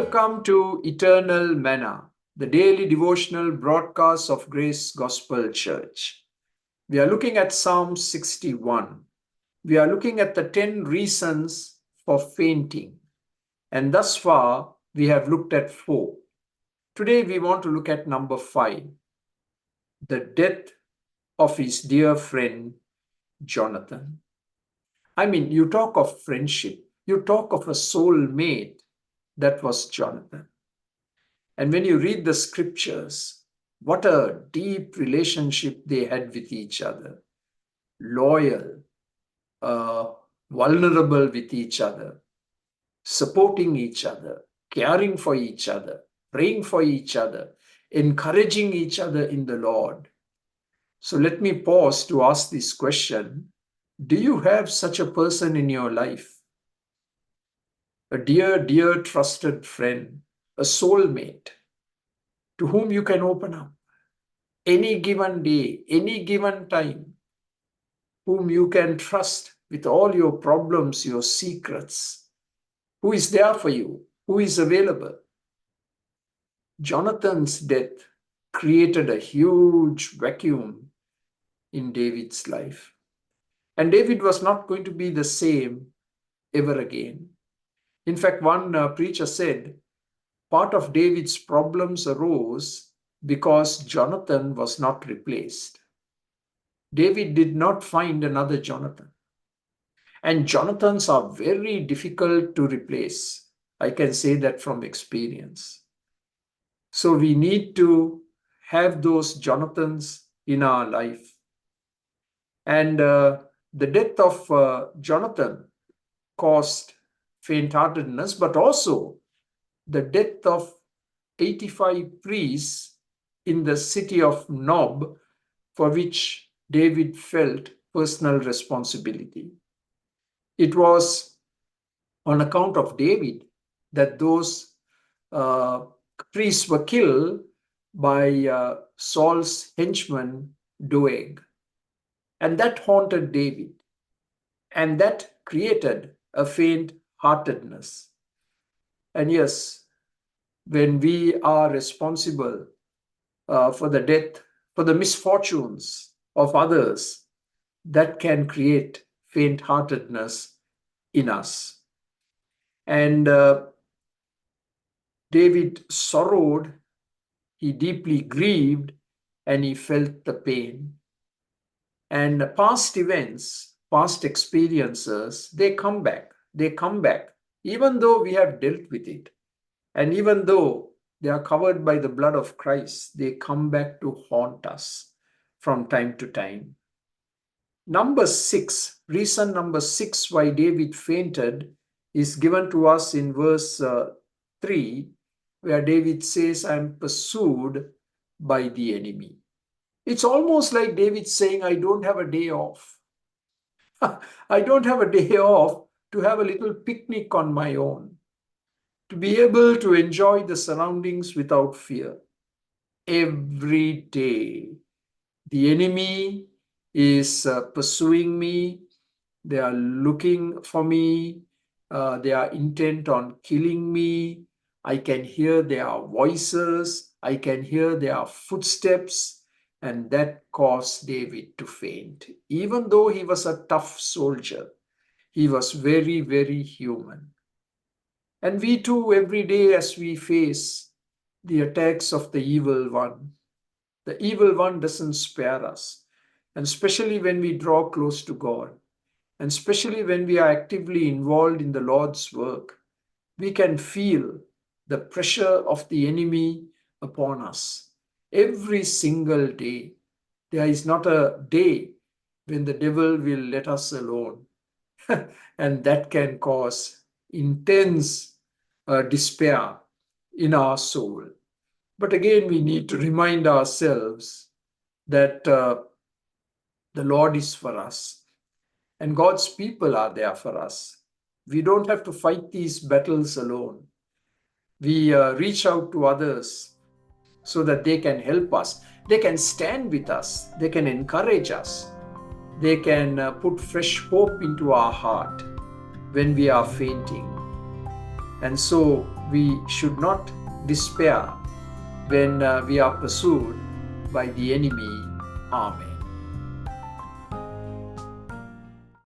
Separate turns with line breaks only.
Welcome to Eternal Manna, the daily devotional broadcast of Grace Gospel Church. We are looking at Psalm 61. We are looking at the 10 reasons for fainting. And thus far, we have looked at 4. Today, we want to look at number 5, the death of his dear friend, Jonathan. I mean, you talk of friendship, you talk of a soulmate. That was Jonathan. And when you read the scriptures, what a deep relationship they had with each other. Loyal, uh, vulnerable with each other, supporting each other, caring for each other, praying for each other, encouraging each other in the Lord. So let me pause to ask this question. Do you have such a person in your life? A dear, dear, trusted friend, a soulmate to whom you can open up any given day, any given time, whom you can trust with all your problems, your secrets, who is there for you, who is available. Jonathan's death created a huge vacuum in David's life. And David was not going to be the same ever again. In fact, one preacher said, part of David's problems arose because Jonathan was not replaced. David did not find another Jonathan. And Jonathans are very difficult to replace. I can say that from experience. So we need to have those Jonathans in our life. And the death of Jonathan caused faint-heartedness, but also the death of 85 priests in the city of Nob, for which David felt personal responsibility. It was on account of David that those priests were killed by Saul's henchman Doeg. And that haunted David. And that created a faint-heartedness. And yes, when we are responsible for the death, for the misfortunes of others, that can create faint-heartedness in us. And David sorrowed, he deeply grieved, and he felt the pain. And past events, past experiences, they come back, even though we have dealt with it. And even though they are covered by the blood of Christ, they come back to haunt us from time to time. Number 6, reason number 6 why David fainted is given to us in verse 3, where David says, I am pursued by the enemy. It's almost like David saying, I don't have a day off. I don't have a day off to have a little picnic on my own, to be able to enjoy the surroundings without fear. Every day, the enemy is pursuing me. They are looking for me. They are intent on killing me. I can hear their voices. I can hear their footsteps. And that caused David to faint. Even though he was a tough soldier, he was very, very human. And we too, every day as we face the attacks of the evil one doesn't spare us. And especially when we draw close to God, and especially when we are actively involved in the Lord's work, we can feel the pressure of the enemy upon us. Every single day, there is not a day when the devil will let us alone. And that can cause intense despair in our soul. But again, we need to remind ourselves that the Lord is for us and God's people are there for us. We don't have to fight these battles alone. We reach out to others so that they can help us. They can stand with us. They can encourage us. They can put fresh hope into our heart when we are fainting. And so we should not despair when we are pursued by the enemy. Amen.